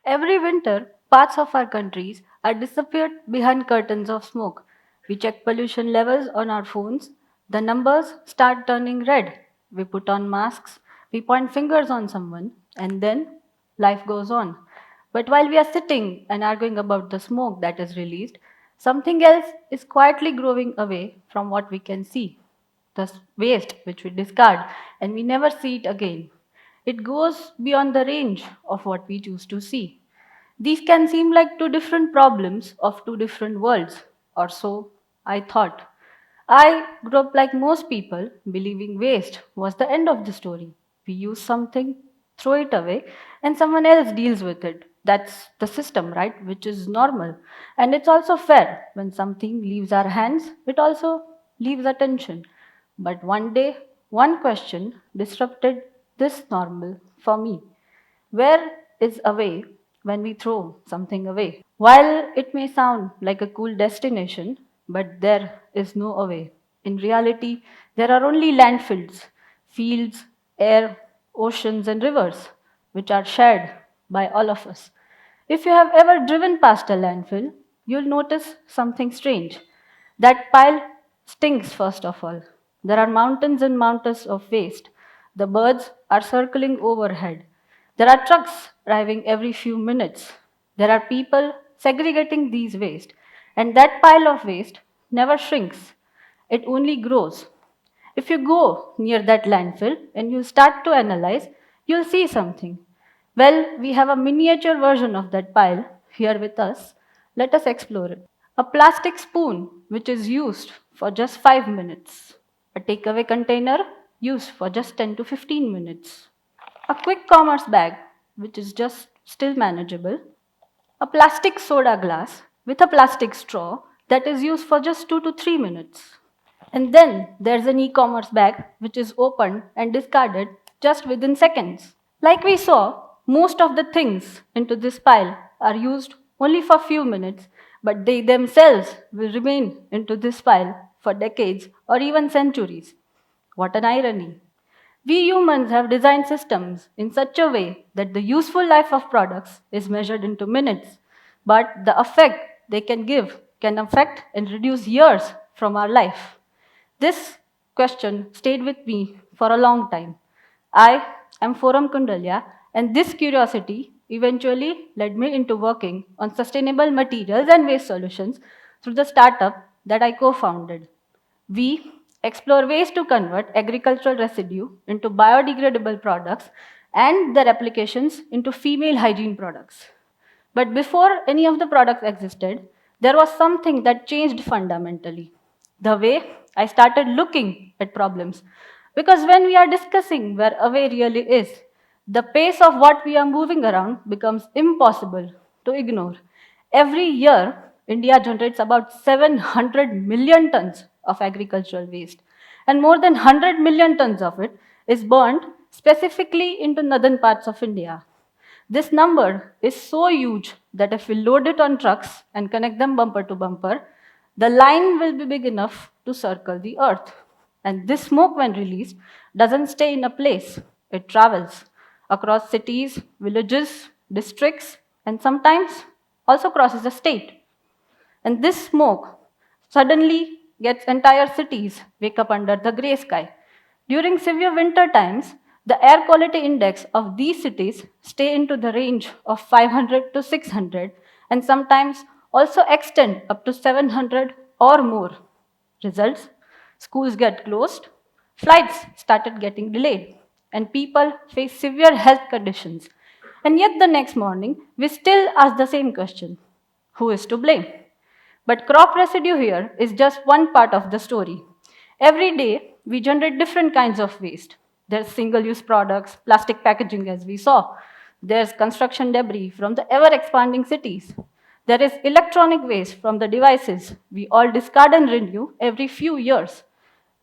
Every winter, parts of our countries are disappeared behind curtains of smoke. We check pollution levels on our phones. The numbers start turning red. We put on masks. We point fingers on someone. And then life goes on. But while we are sitting and arguing about the smoke that is released, something else is quietly growing away from what we can see, the waste which we discard and we never see it again. It goes beyond the range of what we choose to see. These can seem like two different problems of two different worlds, or so I thought. I grew up like most people, believing waste was the end of the story. We use something, throw it away, and someone else deals with it. That's the system, right? Which is normal. And it's also fair. When something leaves our hands, it also leaves attention. But one day, one question disrupted this normal for me. Where is away when we throw something away? While it may sound like a cool destination, but there is no away. In reality, there are only landfills, fields, air, oceans, and rivers, which are shared by all of us. If you have ever driven past a landfill, you'll notice something strange. That pile stinks, first of all. There are mountains and mountains of waste. The birds are circling overhead. There are trucks driving every few minutes. There are people segregating these waste. And that pile of waste never shrinks, it only grows. If you go near that landfill and you start to analyze, you'll see something. Well, we have a miniature version of that pile here with us. Let us explore it. A plastic spoon, which is used for just 5 minutes. A takeaway container, used for just 10 to 15 minutes. A quick commerce bag, which is just still manageable. A plastic soda glass with a plastic straw that is used for just 2 to 3 minutes. And then there's an e commerce bag which is opened and discarded just within seconds. Like we saw, most of the things into this pile are used only for few minutes, but they themselves will remain into this pile for decades or even centuries. What an irony. We humans have designed systems in such a way that the useful life of products is measured into minutes, but the effect they can give can affect and reduce years from our life. This question stayed with me for a long time. I am Forum Kundalya, and this curiosity eventually led me into working on sustainable materials and waste solutions through the startup that I co founded. We explore ways to convert agricultural residue into biodegradable products and their applications into female hygiene products. But before any of the products existed, there was something that changed fundamentally, the way I started looking at problems. Because when we are discussing where away really is, the pace of what we are moving around becomes impossible to ignore. Every year, India generates about 700 million tons of agricultural waste, and more than 100 million tons of it is burned specifically into northern parts of India. This number is so huge that if we load it on trucks and connect them bumper to bumper, the line will be big enough to circle the earth. And this smoke, when released, doesn't stay in a place, it travels across cities, villages, districts, and sometimes also crosses a state. And this smoke suddenly gets entire cities wake up under the grey sky. During severe winter times, the air quality index of these cities stay into the range of 500 to 600 and sometimes also extend up to 700 or more. Results: schools get closed, flights started getting delayed, and people face severe health conditions. And yet the next morning, we still ask the same question: who is to blame? But crop residue here is just one part of the story. Every day, we generate different kinds of waste. There's single use products, plastic packaging, as we saw. There's construction debris from the ever expanding cities. There is electronic waste from the devices we all discard and renew every few years.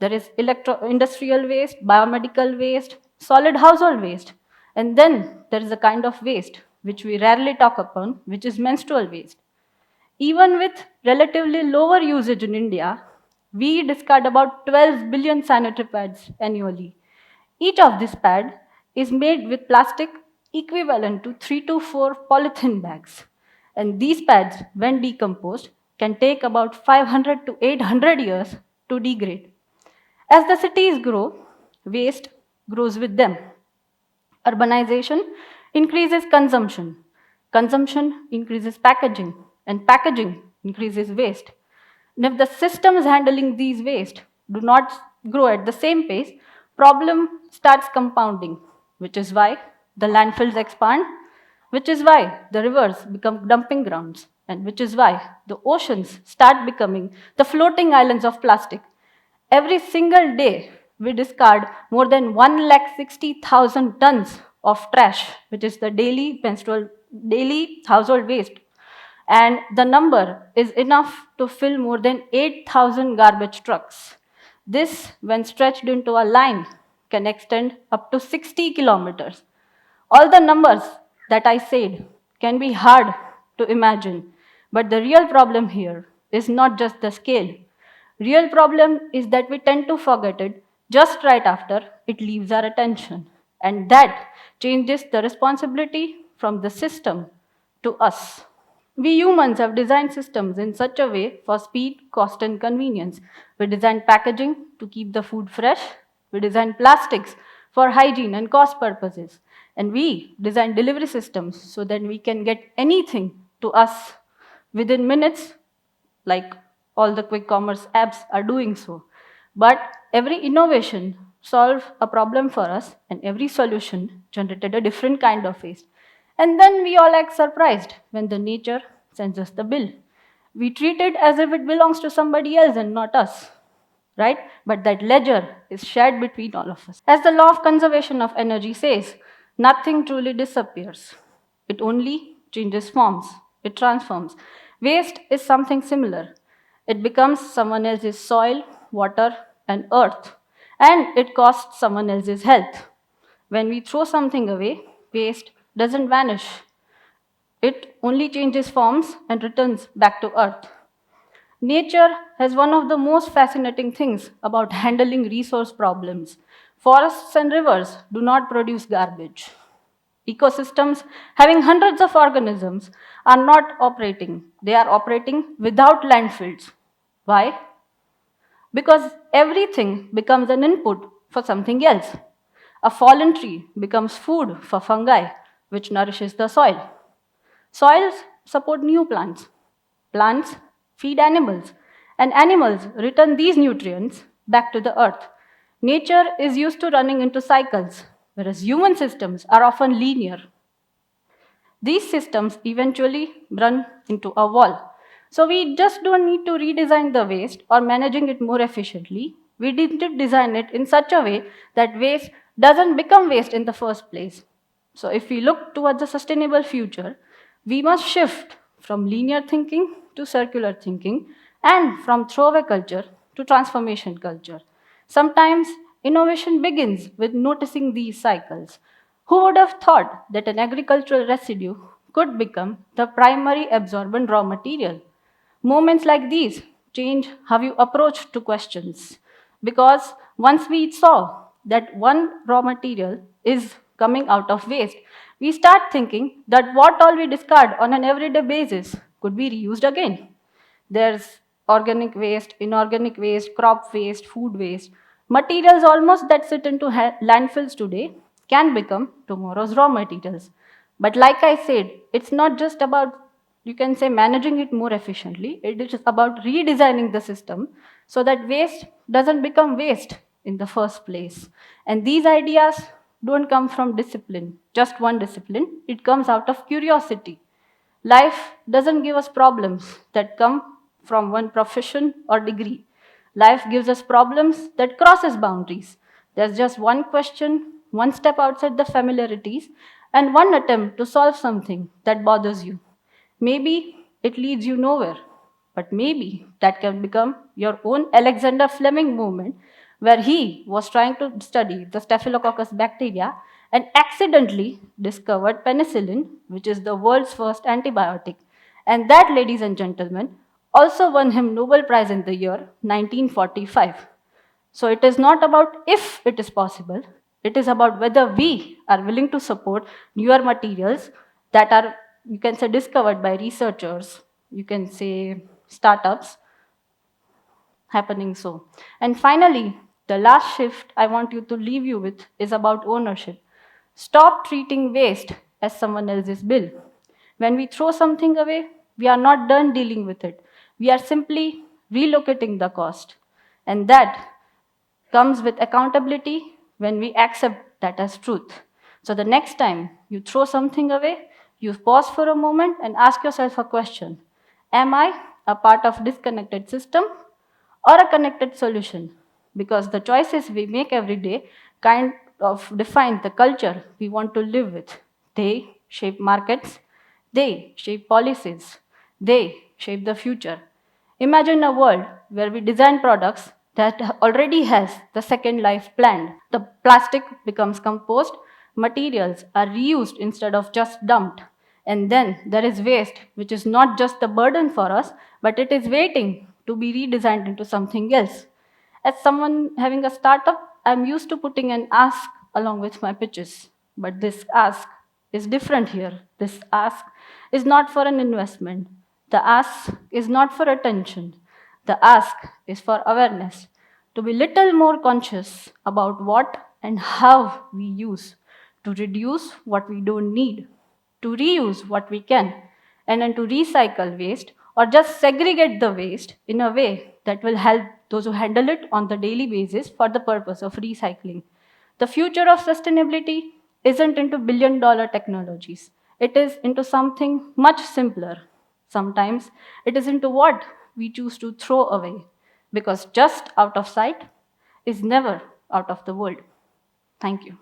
There is industrial waste, biomedical waste, solid household waste. And then there is a kind of waste which we rarely talk upon, which is menstrual waste. Even with relatively lower usage in India, we discard about 12 billion sanitary pads annually. Each of these pads is made with plastic equivalent to 3 to 4 polythene bags. And these pads, when decomposed, can take about 500 to 800 years to degrade. As the cities grow, waste grows with them. Urbanization increases consumption. Consumption increases packaging, and packaging increases waste. And if the systems handling these waste do not grow at the same pace, problem starts compounding, which is why the landfills expand, which is why the rivers become dumping grounds, and which is why the oceans start becoming the floating islands of plastic. Every single day, we discard more than 1,60,000 tons of trash, which is the daily household waste. And the number is enough to fill more than 8,000 garbage trucks. This, when stretched into a line, can extend up to 60 kilometers. All the numbers that I said can be hard to imagine, but the real problem here is not just the scale. Real problem is that we tend to forget it just right after it leaves our attention, and that changes the responsibility from the system to us. We humans have designed systems in such a way for speed, cost, and convenience. We design packaging to keep the food fresh. We design plastics for hygiene and cost purposes. And we design delivery systems so that we can get anything to us within minutes, like all the quick commerce apps are doing so. But every innovation solved a problem for us, and every solution generated a different kind of waste. And then we all act surprised when the nature sends us the bill. We treat it as if it belongs to somebody else and not us, right? But that ledger is shared between all of us. As the law of conservation of energy says, nothing truly disappears. It only changes forms, it transforms. Waste is something similar. It becomes someone else's soil, water, and earth, and it costs someone else's health. When we throw something away, waste doesn't vanish. It only changes forms and returns back to earth. Nature has one of the most fascinating things about handling resource problems. Forests and rivers do not produce garbage. Ecosystems having hundreds of organisms are not operating. They are operating without landfills. Why? Because everything becomes an input for something else. A fallen tree becomes food for fungi, which nourishes the soil. Soils support new plants. Plants feed animals, and animals return these nutrients back to the earth. Nature is used to running into cycles, whereas human systems are often linear. These systems eventually run into a wall. So we just don't need to redesign the waste or managing it more efficiently. We need to design it in such a way that waste doesn't become waste in the first place. So if we look towards a sustainable future, we must shift from linear thinking to circular thinking and from throwaway culture to transformation culture. Sometimes innovation begins with noticing these cycles. Who would have thought that an agricultural residue could become the primary absorbent raw material? Moments like these change how you approach to questions. Because once we saw that one raw material is coming out of waste, we start thinking that what all we discard on an everyday basis could be reused again. There's organic waste, inorganic waste, crop waste, food waste. Materials almost that sit into landfills today can become tomorrow's raw materials. But like I said, it's not just about, you can say, managing it more efficiently. It is about redesigning the system so that waste doesn't become waste in the first place. And these ideas don't come from discipline, just one discipline. It comes out of curiosity. Life doesn't give us problems that come from one profession or degree. Life gives us problems that crosses boundaries. There's just one question, one step outside the familiarities, and one attempt to solve something that bothers you. Maybe it leads you nowhere, but maybe that can become your own Alexander Fleming movement, where he was trying to study the Staphylococcus bacteria and accidentally discovered penicillin, which is the world's first antibiotic. And that, ladies and gentlemen, also won him Nobel Prize in the year 1945. So it is not about if it is possible, It is about whether we are willing to support newer materials that are, you can say, discovered by researchers, you can say startups, happening so. And finally, the last shift I want you to leave you with is about ownership. Stop treating waste as someone else's bill. When we throw something away, we are not done dealing with it. We are simply relocating the cost. And that comes with accountability when we accept that as truth. So the next time you throw something away, you pause for a moment and ask yourself a question. Am I a part of disconnected system or a connected solution? Because the choices we make every day kind of define the culture we want to live with. They shape markets, they shape policies, they shape the future. Imagine a world where we design products that already has the second life planned. The plastic becomes compost, materials are reused instead of just dumped. And then there is waste, which is not just a burden for us, but it is waiting to be redesigned into something else. As someone having a startup, I'm used to putting an ask along with my pitches. But this ask is different here. This ask is not for an investment. The ask is not for attention. The ask is for awareness. To be little more conscious about what and how we use, to reduce what we don't need, to reuse what we can, and then to recycle waste or just segregate the waste in a way that will help those who handle it on the daily basis for the purpose of recycling. The future of sustainability isn't into billion-dollar technologies. It is into something much simpler. Sometimes it is into what we choose to throw away, because just out of sight is never out of the world. Thank you.